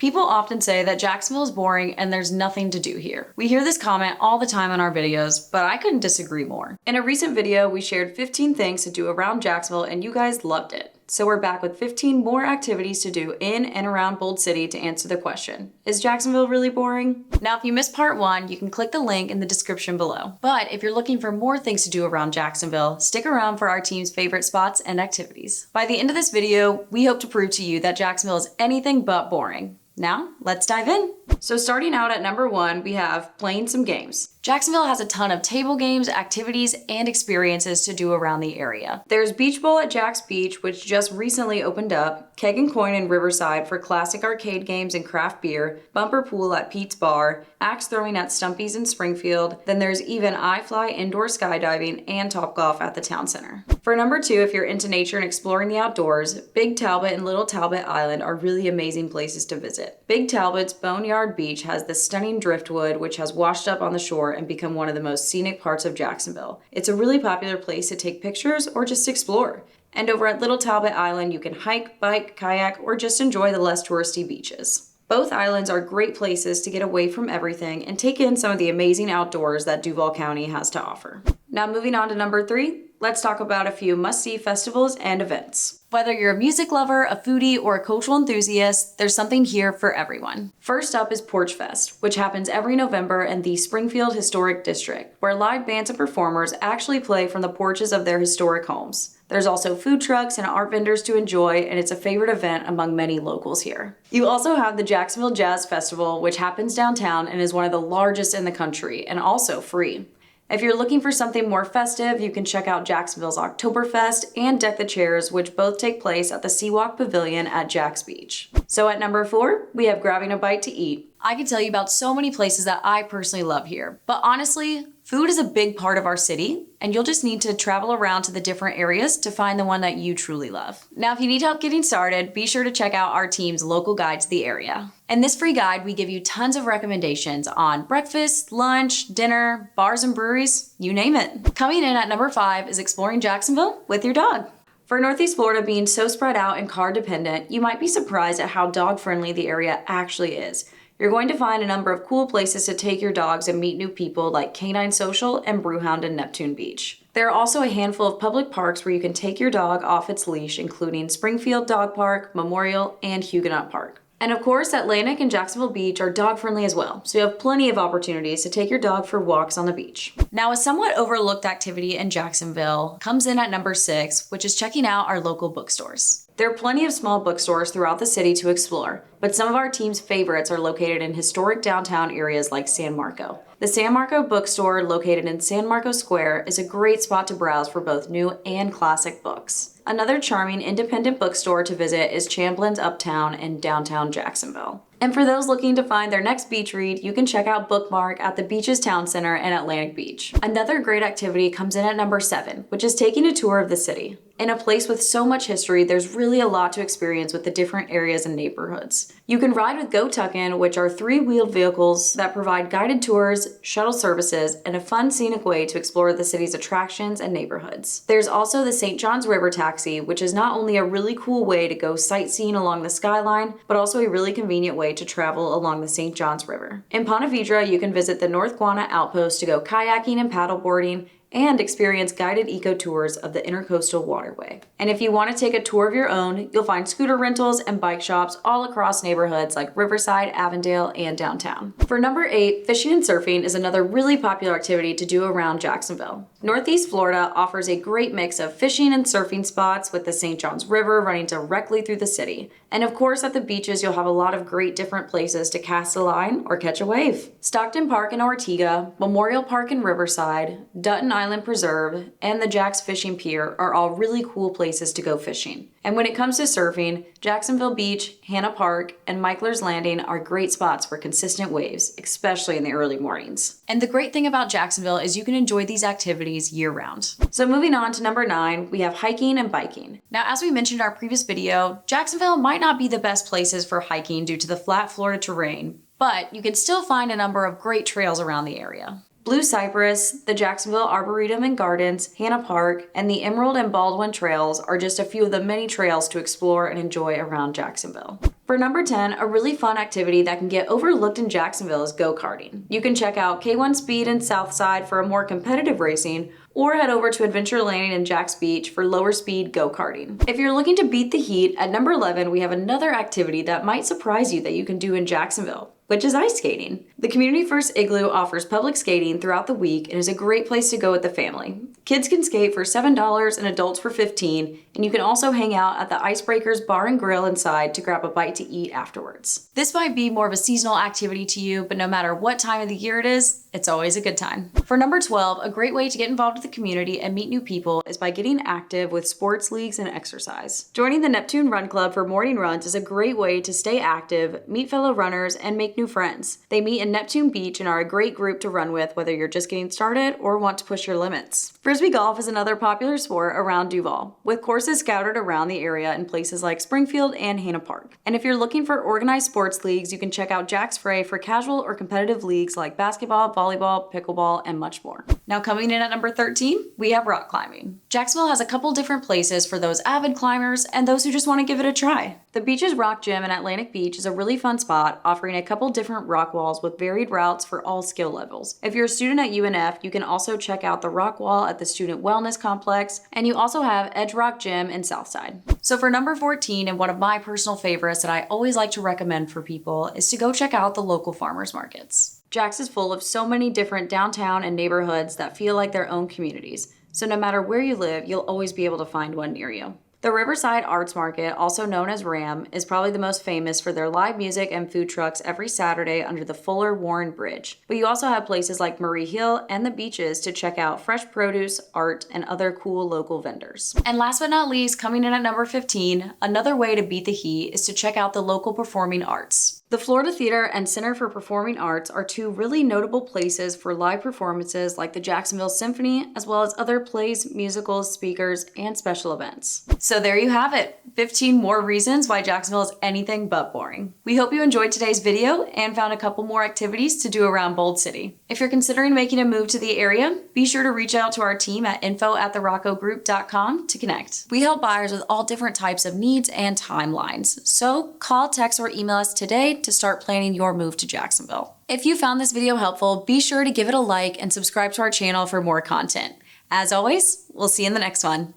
People often say that Jacksonville is boring and there's nothing to do here. We hear this comment all the time in our videos, but I couldn't disagree more. In a recent video, we shared 15 things to do around Jacksonville and you guys loved it. So we're back with 15 more activities to do in and around Bold City to answer the question, is Jacksonville really boring? Now, if you missed part 1, you can click the link in the description below. But if you're looking for more things to do around Jacksonville, stick around for our team's favorite spots and activities. By the end of this video, we hope to prove to you that Jacksonville is anything but boring. Now, let's dive in. So starting out at number 1, we have playing some games. Jacksonville has a ton of table games, activities, and experiences to do around the area. There's Beach Bowl at Jack's Beach, which just recently opened up, Keg and Coin in Riverside for classic arcade games and craft beer, bumper pool at Pete's Bar, axe throwing at Stumpy's in Springfield, then there's even iFly indoor skydiving and Topgolf at the Town Center. For number 2, if you're into nature and exploring the outdoors, Big Talbot and Little Talbot Island are really amazing places to visit. Big Talbot's Boneyard Beach has the stunning driftwood, which has washed up on the shore and become one of the most scenic parts of Jacksonville. It's a really popular place to take pictures or just explore. And over at Little Talbot Island, you can hike, bike, kayak, or just enjoy the less touristy beaches. Both islands are great places to get away from everything and take in some of the amazing outdoors that Duval County has to offer. Now moving on to number 3, let's talk about a few must-see festivals and events. Whether you're a music lover, a foodie, or a cultural enthusiast, there's something here for everyone. First up is Porch Fest, which happens every November in the Springfield Historic District, where live bands and performers actually play from the porches of their historic homes. There's also food trucks and art vendors to enjoy, and it's a favorite event among many locals here. You also have the Jacksonville Jazz Festival, which happens downtown and is one of the largest in the country, and also free. If you're looking for something more festive, you can check out Jacksonville's Oktoberfest and Deck the Chairs, which both take place at the Seawalk Pavilion at Jack's Beach. So at number 4, we have grabbing a bite to eat. I could tell you about so many places that I personally love here, but honestly, food is a big part of our city, and you'll just need to travel around to the different areas to find the one that you truly love. Now, if you need help getting started, be sure to check out our team's local guide to the area. In this free guide, we give you tons of recommendations on breakfast, lunch, dinner, bars and breweries, you name it. Coming in at number 5 is exploring Jacksonville with your dog. For Northeast Florida being so spread out and car dependent, you might be surprised at how dog friendly the area actually is. You're going to find a number of cool places to take your dogs and meet new people like Canine Social and Brewhound and Neptune Beach. There are also a handful of public parks where you can take your dog off its leash, including Springfield Dog Park, Memorial, and Huguenot Park. And of course, Atlantic and Jacksonville Beach are dog friendly as well, so you have plenty of opportunities to take your dog for walks on the beach. Now, a somewhat overlooked activity in Jacksonville comes in at number 6, which is checking out our local bookstores. There are plenty of small bookstores throughout the city to explore, but some of our team's favorites are located in historic downtown areas like San Marco. The San Marco bookstore, located in San Marco Square, is a great spot to browse for both new and classic books. Another charming independent bookstore to visit is Champlin's Uptown in downtown Jacksonville. And for those looking to find their next beach read, you can check out Bookmark at the Beach's Town Center in Atlantic Beach. Another great activity comes in at number 7, which is taking a tour of the city. In a place with so much history, there's really a lot to experience with the different areas and neighborhoods. You can ride with Go-Karting, which are 3-wheeled vehicles that provide guided tours, shuttle services, and a fun scenic way to explore the city's attractions and neighborhoods. There's also the St. John's River Taxi, which is not only a really cool way to go sightseeing along the skyline, but also a really convenient way to travel along the St. John's River. In Ponte Vedra, you can visit the North Guana Outpost to go kayaking and paddleboarding, and experience guided eco tours of the Intercoastal Waterway. And if you want to take a tour of your own, you'll find scooter rentals and bike shops all across neighborhoods like Riverside, Avondale, and downtown. For number 8, fishing and surfing is another really popular activity to do around Jacksonville. Northeast Florida offers a great mix of fishing and surfing spots with the St. John's River running directly through the city. And of course, at the beaches, you'll have a lot of great different places to cast a line or catch a wave. Stockton Park in Ortega, Memorial Park in Riverside, Dutton Island Preserve, and the Jack's Fishing Pier are all really cool places to go fishing. And when it comes to surfing, Jacksonville Beach, Hanna Park, and Michler's Landing are great spots for consistent waves, especially in the early mornings. And the great thing about Jacksonville is you can enjoy these activities year-round. So moving on to number 9, we have hiking and biking. Now, as we mentioned in our previous video, Jacksonville might not be the best places for hiking due to the flat Florida terrain, but you can still find a number of great trails around the area. Blue Cypress, the Jacksonville Arboretum and Gardens, Hannah Park, and the Emerald and Baldwin Trails are just a few of the many trails to explore and enjoy around Jacksonville. For number 10, a really fun activity that can get overlooked in Jacksonville is go-karting. You can check out K1 Speed in Southside for a more competitive racing, or head over to Adventure Landing in Jacks Beach for lower speed go-karting. If you're looking to beat the heat, at number 11, we have another activity that might surprise you that you can do in Jacksonville, which is ice skating. The Community First Igloo offers public skating throughout the week and is a great place to go with the family. Kids can skate for $7 and adults for $15, and you can also hang out at the Icebreakers Bar and Grill inside to grab a bite to eat afterwards. This might be more of a seasonal activity to you, but no matter what time of the year it is, it's always a good time. For number 12, a great way to get involved with the community and meet new people is by getting active with sports leagues and exercise. Joining the Neptune Run Club for morning runs is a great way to stay active, meet fellow runners, and make new friends. They meet in Neptune Beach and are a great group to run with whether you're just getting started or want to push your limits. Frisbee golf is another popular sport around Duval, with courses scattered around the area in places like Springfield and Hannah Park. And if you're looking for organized sports leagues, you can check out Jack's Fray for casual or competitive leagues like basketball, volleyball, pickleball, and much more. Now coming in at number 13, we have rock climbing. Jacksonville has a couple different places for those avid climbers and those who just want to give it a try. The Beaches Rock Gym in Atlantic Beach is a really fun spot, offering a couple different rock walls with varied routes for all skill levels. If you're a student at UNF, you can also check out the rock wall at the Student Wellness Complex, and you also have Edge Rock Gym in Southside. So for number 14, and one of my personal favorites that I always like to recommend for people, is to go check out the local farmers markets. Jax is full of so many different downtown and neighborhoods that feel like their own communities. So no matter where you live, you'll always be able to find one near you. The Riverside Arts Market, also known as RAM, is probably the most famous for their live music and food trucks every Saturday under the Fuller Warren Bridge. But you also have places like Murray Hill and the beaches to check out fresh produce, art, and other cool local vendors. And last but not least, coming in at number 15, another way to beat the heat is to check out the local performing arts. The Florida Theater and Center for Performing Arts are two really notable places for live performances like the Jacksonville Symphony, as well as other plays, musicals, speakers, and special events. So there you have it, 15 more reasons why Jacksonville is anything but boring. We hope you enjoyed today's video and found a couple more activities to do around Bold City. If you're considering making a move to the area, be sure to reach out to our team at info@theroccogroup.com to connect. We help buyers with all different types of needs and timelines. So call, text, or email us today to start planning your move to Jacksonville. If you found this video helpful, be sure to give it a like and subscribe to our channel for more content. As always, we'll see you in the next one.